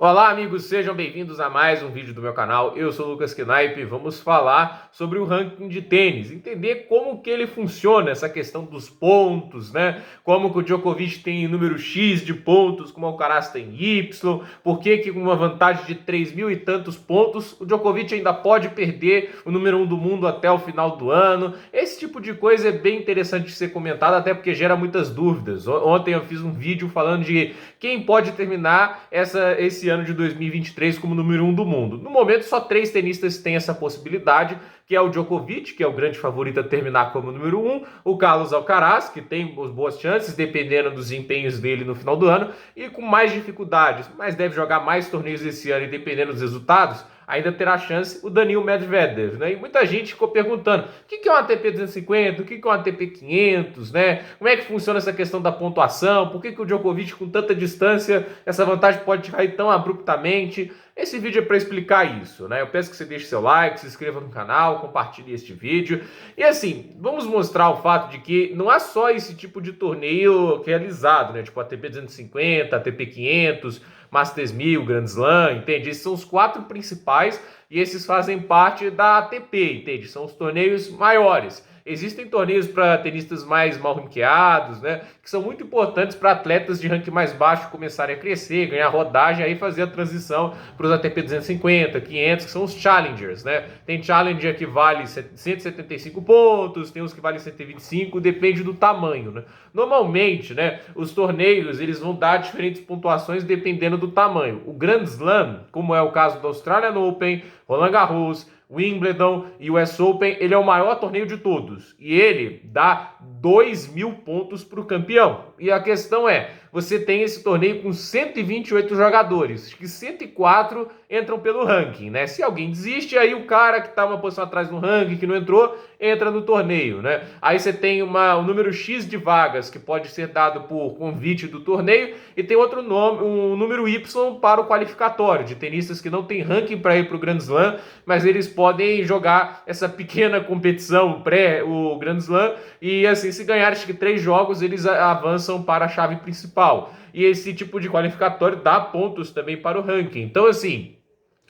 Olá amigos, sejam bem-vindos a mais um vídeo do meu canal. Eu sou o Lucas Knaip e vamos falar sobre o ranking de tênis, entender como que ele funciona, essa questão dos pontos, né? Como que o Djokovic tem número X de pontos, como o Alcaraz tem Y, por que com uma vantagem de 3.000 e tantos pontos, o Djokovic ainda pode perder o número 1 do mundo até o final do ano. Esse tipo de coisa é bem interessante de ser comentado, até porque gera muitas dúvidas. Ontem eu fiz um vídeo falando de quem pode terminar esse ano de 2023 como número 1 do mundo. No momento, só 3 tenistas têm essa possibilidade, que é o Djokovic, que é o grande favorito a terminar como número 1, o Carlos Alcaraz, que tem boas chances, dependendo dos desempenhos dele no final do ano, e com mais dificuldades, mas deve jogar mais torneios esse ano e dependendo dos resultados, ainda terá chance o Daniil Medvedev, né? E muita gente ficou perguntando, o que é um ATP 250, o que é um ATP 500, né? Como é que funciona essa questão da pontuação, por que o Djokovic com tanta distância, essa vantagem pode cair tão abruptamente? Esse vídeo é para explicar isso, né? Eu peço que você deixe seu like, se inscreva no canal, compartilhe este vídeo. E assim, vamos mostrar o fato de que não há só esse tipo de torneio realizado, né? Tipo ATP 250, ATP 500, Masters 1000, Grand Slam, entende? Esses são os 4 principais e esses fazem parte da ATP, entende? São os torneios maiores. Existem torneios para tenistas mais mal ranqueados, né, que são muito importantes para atletas de ranking mais baixo começarem a crescer, ganhar rodagem, aí fazer a transição para os ATP 250, 500, que são os challengers, né? Tem challenger que vale 175 pontos, tem uns que valem 125, depende do tamanho, né? Normalmente, né, os torneios eles vão dar diferentes pontuações dependendo do tamanho. O Grand Slam, como é o caso do Australian Open, Roland Garros, Wimbledon e o US Open, ele é o maior torneio de todos. E ele dá 2.000 pontos para o campeão. E a questão é, você tem esse torneio com 128 jogadores, que 104 entram pelo ranking, né? Se alguém desiste, aí o cara que está uma posição atrás no ranking, que não entrou, entra no torneio, né? Aí você tem um número X de vagas que pode ser dado por convite do torneio e tem outro nome, um número Y para o qualificatório, de tenistas que não tem ranking para ir para o Grand Slam, mas eles podem jogar essa pequena competição o Grand Slam e assim, se ganharem 3 jogos, eles avançam para a chave principal. E esse tipo de qualificatório dá pontos também para o ranking. Então, assim,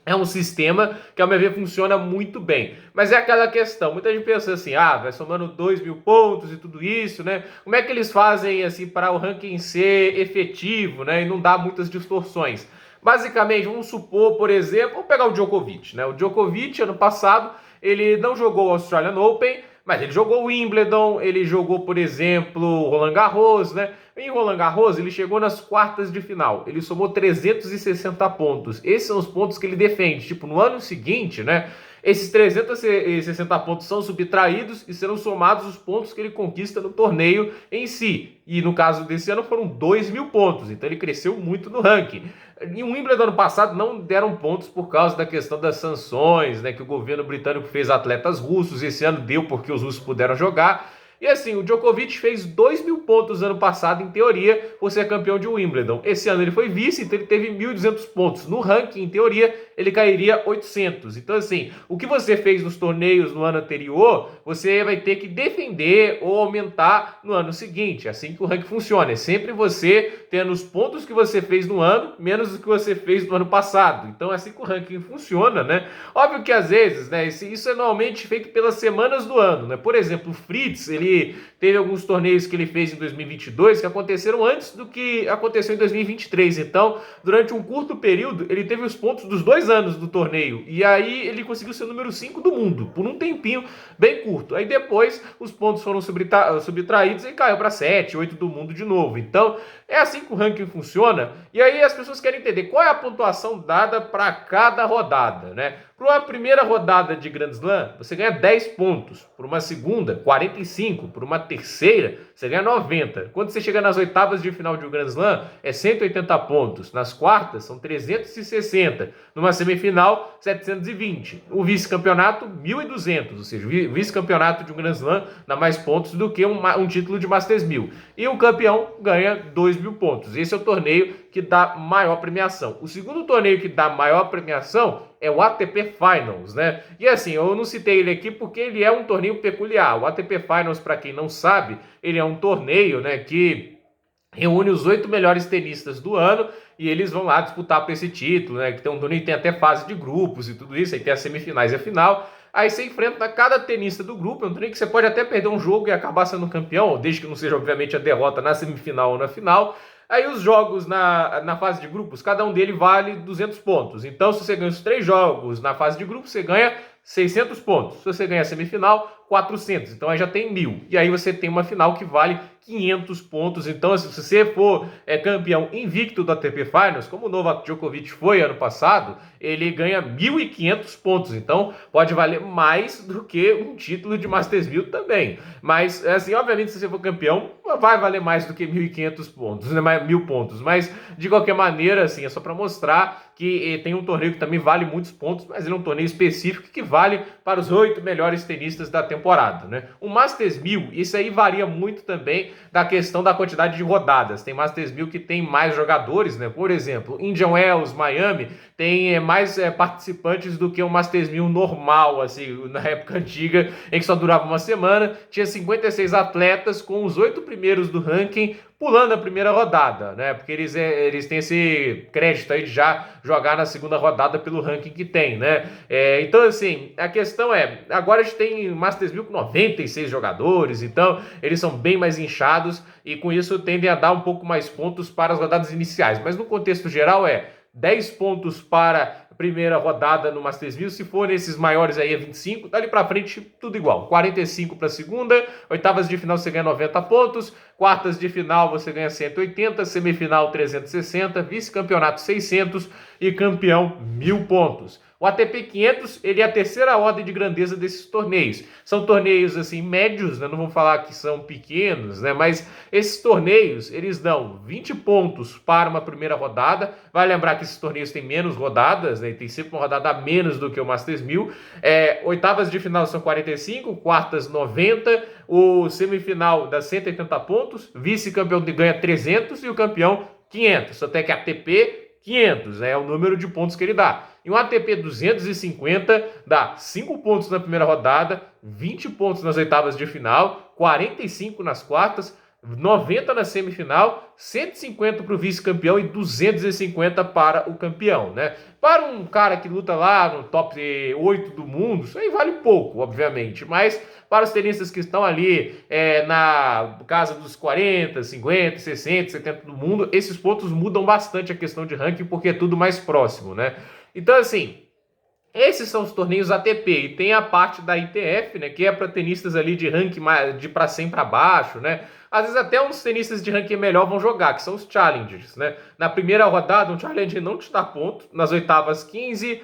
é um sistema que, ao meu ver, funciona muito bem. Mas é aquela questão, muita gente pensa assim, vai somando 2.000 pontos e tudo isso, né? Como é que eles fazem, assim, para o ranking ser efetivo, né? E não dar muitas distorções? Basicamente, vamos supor, por exemplo, vamos pegar o Djokovic, né? O Djokovic, ano passado, ele não jogou o Australian Open, mas ele jogou o Wimbledon, ele jogou, por exemplo, o Roland Garros, né? Em Roland Garros, ele chegou nas quartas de final. Ele somou 360 pontos. Esses são os pontos que ele defende. Tipo, no ano seguinte, né? Esses 360 pontos são subtraídos e serão somados os pontos que ele conquista no torneio em si. E no caso desse ano foram 2.000 pontos. Então ele cresceu muito no ranking. Em Wimbledon ano passado não deram pontos por causa da questão das sanções, né, que o governo britânico fez a atletas russos. Esse ano deu porque os russos puderam jogar. E assim, o Djokovic fez 2.000 pontos ano passado, em teoria, por ser campeão de Wimbledon. Esse ano ele foi vice, então ele teve 1.200 pontos. No ranking, em teoria, ele cairia 800. Então assim, o que você fez nos torneios no ano anterior, você vai ter que defender ou aumentar no ano seguinte. É assim que o ranking funciona. É sempre você tendo os pontos que você fez no ano, menos o que você fez no ano passado. Então é assim que o ranking funciona, né? Óbvio que às vezes, né, isso é normalmente feito pelas semanas do ano, né? Por exemplo, o Fritz, ele teve alguns torneios que ele fez em 2022 que aconteceram antes do que aconteceu em 2023. Então, durante um curto período, ele teve os pontos dos 2 anos do torneio. E aí ele conseguiu ser o número 5 do mundo, por um tempinho bem curto. Aí depois os pontos foram subtraídos e caiu para 7, 8 do mundo de novo. Então, é assim que o ranking funciona. E aí as pessoas querem entender qual é a pontuação dada para cada rodada, né? Para uma primeira rodada de Grand Slam, você ganha 10 pontos. Por uma segunda, 45. Por uma terceira, você ganha 90. Quando você chega nas oitavas de final de um Grand Slam, é 180 pontos. Nas quartas, são 360. Numa semifinal, 720. O vice-campeonato, 1.200. Ou seja, o vice-campeonato de um Grand Slam dá mais pontos do que um título de Masters 1000. E o campeão ganha 2.000 pontos. Esse é o torneio que dá maior premiação. O segundo torneio que dá maior premiação é o ATP Finals, né? E assim, eu não citei ele aqui porque ele é um torneio peculiar. O ATP Finals, para quem não sabe, ele é um torneio, né, que reúne os 8 melhores tenistas do ano e eles vão lá disputar por esse título, né? Que tem um torneio, tem até fase de grupos e tudo isso, aí tem as semifinais e a final. Aí você enfrenta cada tenista do grupo, é um torneio que você pode até perder um jogo e acabar sendo campeão, desde que não seja, obviamente, a derrota na semifinal ou na final. Aí os jogos na fase de grupos, cada um deles vale 200 pontos. Então, se você ganha os 3 jogos na fase de grupos, você ganha 600 pontos. Se você ganha a semifinal, 400. Então aí já tem 1.000. E aí você tem uma final que vale 500 pontos. Então, se você for campeão invicto do ATP Finals, como o Novak Djokovic foi ano passado, ele ganha 1.500 pontos. Então, pode valer mais do que um título de Masters 1000 também. Mas, assim, obviamente, se você for campeão, vai valer mais do que 1.500 pontos, né? 1.000 pontos. Mas, de qualquer maneira, assim, é só para mostrar que tem um torneio que também vale muitos pontos, mas ele é um torneio específico que vale para os 8 melhores tenistas da temporada, né? O Masters 1000, isso aí varia muito também da questão da quantidade de rodadas. Tem Masters 1000 que tem mais jogadores, né? Por exemplo, Indian Wells, Miami, tem mais participantes do que o Masters 1000 normal, assim, na época antiga, em que só durava uma semana, tinha 56 atletas com os 8 primeiros do ranking pulando a primeira rodada, né? Porque eles têm esse crédito aí de já jogar na segunda rodada pelo ranking que tem, né? Então, assim, a questão é, agora a gente tem Masters 1000 com 96 jogadores, então eles são bem mais inchados e com isso tendem a dar um pouco mais pontos para as rodadas iniciais. Mas no contexto geral 10 pontos para a primeira rodada no Masters 1000, se for nesses maiores aí é 25, dali para frente tudo igual, 45 para a segunda, oitavas de final você ganha 90 pontos, quartas de final você ganha 180, semifinal 360, vice-campeonato 600 e campeão 1.000 pontos. O ATP 500, ele é a terceira ordem de grandeza desses torneios. São torneios, assim, médios, né? Não vou falar que são pequenos, né? Mas esses torneios, eles dão 20 pontos para uma primeira rodada. Vai lembrar que esses torneios têm menos rodadas, né? Tem sempre uma rodada a menos do que o Masters 1000. Oitavas de final são 45, quartas 90, o semifinal dá 180 pontos, vice-campeão ganha 300 e o campeão 500. Até que ATP 500, né? É o número de pontos que ele dá. E um ATP 250 dá 5 pontos na primeira rodada, 20 pontos nas oitavas de final, 45 nas quartas, 90 na semifinal, 150 para o vice-campeão e 250 para o campeão, né? Para um cara que luta lá no top 8 do mundo, isso aí vale pouco, obviamente, mas para os tenistas que estão ali na casa dos 40, 50, 60, 70 do mundo, esses pontos mudam bastante a questão de ranking porque é tudo mais próximo, né? Então, assim, esses são os torneios ATP e tem a parte da ITF, né, que é para tenistas ali de ranking de para 100 para baixo, né? Às vezes até uns tenistas de ranking melhor vão jogar, que são os challengers, né? Na primeira rodada, um challenger não te dá ponto, nas oitavas 15,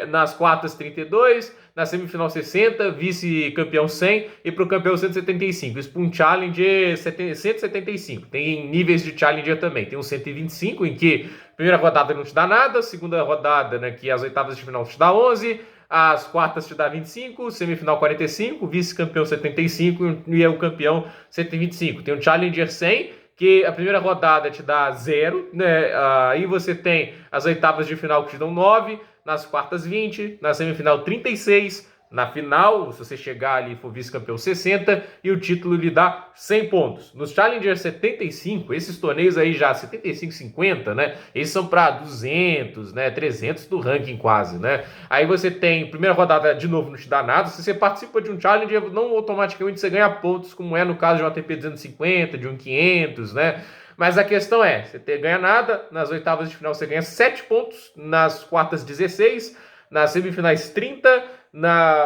nas quartas 32, na semifinal 60, vice-campeão 100 e para o campeão 175. Isso para um challenger 175. Tem níveis de challenger também. Tem um 125 em que primeira rodada não te dá nada, segunda rodada, né, que as oitavas de final te dá 11, as quartas te dá 25, semifinal 45, vice-campeão 75 e é o campeão 125. Tem um challenger 100, que a primeira rodada te dá 0, né? Aí você tem as oitavas de final que te dão 9, nas quartas 20, na semifinal 36, na final, se você chegar ali e for vice-campeão 60, e o título lhe dá 100 pontos. Nos Challenger 75, esses torneios aí já 75, 50, né? Eles são para 200, né? 300 do ranking quase, né? Aí você tem, primeira rodada de novo não te dá nada. Se você participa de um Challenger, não automaticamente você ganha pontos, como é no caso de um ATP 250, de um 500, né? Mas a questão é, você ganha nada, nas oitavas de final você ganha 7 pontos, nas quartas 16, nas semifinais 30,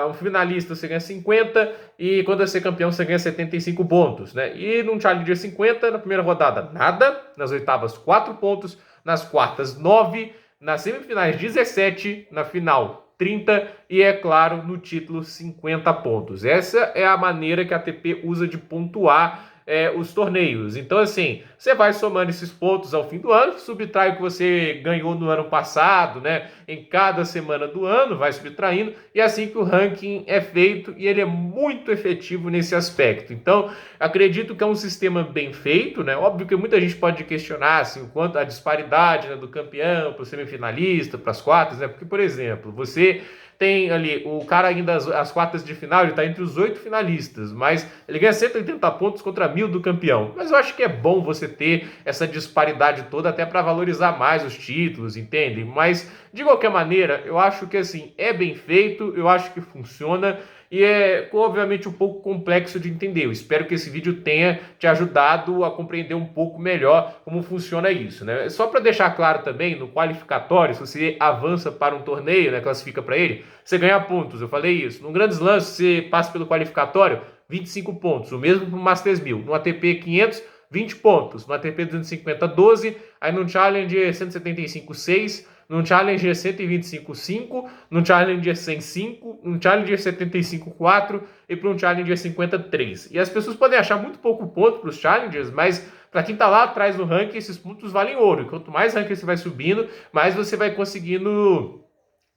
um finalista você ganha 50 e quando você é campeão você ganha 75 pontos, né? E num Challenger 50, na primeira rodada nada, nas oitavas 4 pontos, nas quartas 9, nas semifinais 17, na final 30 e é claro no título 50 pontos. Essa é a maneira que a ATP usa de pontuar os torneios. Então, assim, você vai somando esses pontos ao fim do ano, subtrai o que você ganhou no ano passado, né? Em cada semana do ano, vai subtraindo, e é assim que o ranking é feito, e ele é muito efetivo nesse aspecto. Então, acredito que é um sistema bem feito, né? Óbvio que muita gente pode questionar, assim, o quanto a disparidade, né, do campeão para o semifinalista, para as quartas, né? Porque, por exemplo, você tem ali o cara ainda as quartas de final, ele tá entre os 8 finalistas, mas ele ganha 180 pontos contra 1.000 do campeão. Mas eu acho que é bom você ter essa disparidade toda até para valorizar mais os títulos, entende? Mas de qualquer maneira, eu acho que assim é bem feito, eu acho que funciona. E é, obviamente, um pouco complexo de entender. Eu espero que esse vídeo tenha te ajudado a compreender um pouco melhor como funciona isso, né? Só para deixar claro também, no qualificatório, se você avança para um torneio, né, classifica para ele, você ganha pontos, eu falei isso. No Grandes Lãs, você passa pelo qualificatório, 25 pontos. O mesmo para o Masters 1000. No ATP 500, 20 pontos. No ATP 250, 12. Aí no Challenger 175, 6. Num Challenger 125, 5, num Challenger 105, num Challenger 75, 4 e para um Challenger 53. E as pessoas podem achar muito pouco ponto para os Challengers, mas para quem está lá atrás no ranking, esses pontos valem ouro. E quanto mais ranking você vai subindo, mais você vai conseguindo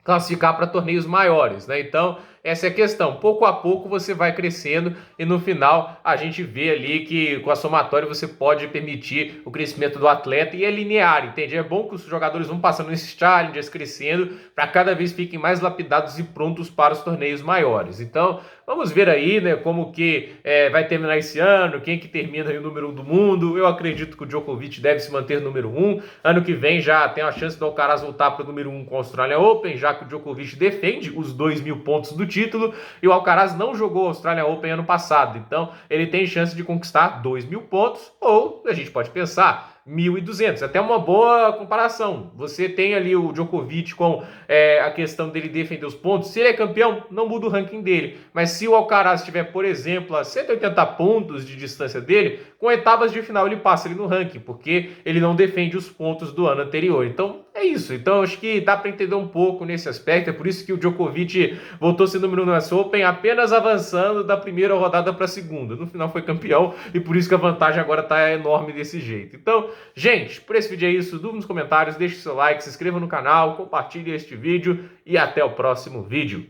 classificar para torneios maiores, né? Então, essa é a questão. Pouco a pouco você vai crescendo e no final a gente vê ali que com a somatória você pode permitir o crescimento do atleta e é linear, entende? É bom que os jogadores vão passando nesses challenges, crescendo, para cada vez fiquem mais lapidados e prontos para os torneios maiores. Então, vamos ver aí, né, como que vai terminar esse ano, quem que termina aí o número 1 do mundo. Eu acredito que o Djokovic deve se manter número 1. Ano que vem já tem a chance do Alcaraz voltar para o número 1 com o Australian Open, já que o Djokovic defende os 2.000 pontos do título e o Alcaraz não jogou o Australian Open ano passado, então ele tem chance de conquistar 2.000 pontos, ou a gente pode pensar 1.200, até uma boa comparação. Você tem ali o Djokovic com a questão dele defender os pontos. Se ele é campeão, não muda o ranking dele. Mas se o Alcaraz estiver, por exemplo, a 180 pontos de distância dele, com oitavas de final ele passa ele no ranking, porque ele não defende os pontos do ano anterior. Então é isso. Então acho que dá para entender um pouco nesse aspecto. É por isso que o Djokovic voltou a ser número 1 no US Open, apenas avançando da primeira rodada para a segunda. No final foi campeão e por isso que a vantagem agora está enorme desse jeito. Então, gente, por esse vídeo é isso. Dúvida nos comentários, deixe seu like, se inscreva no canal, compartilhe este vídeo e até o próximo vídeo.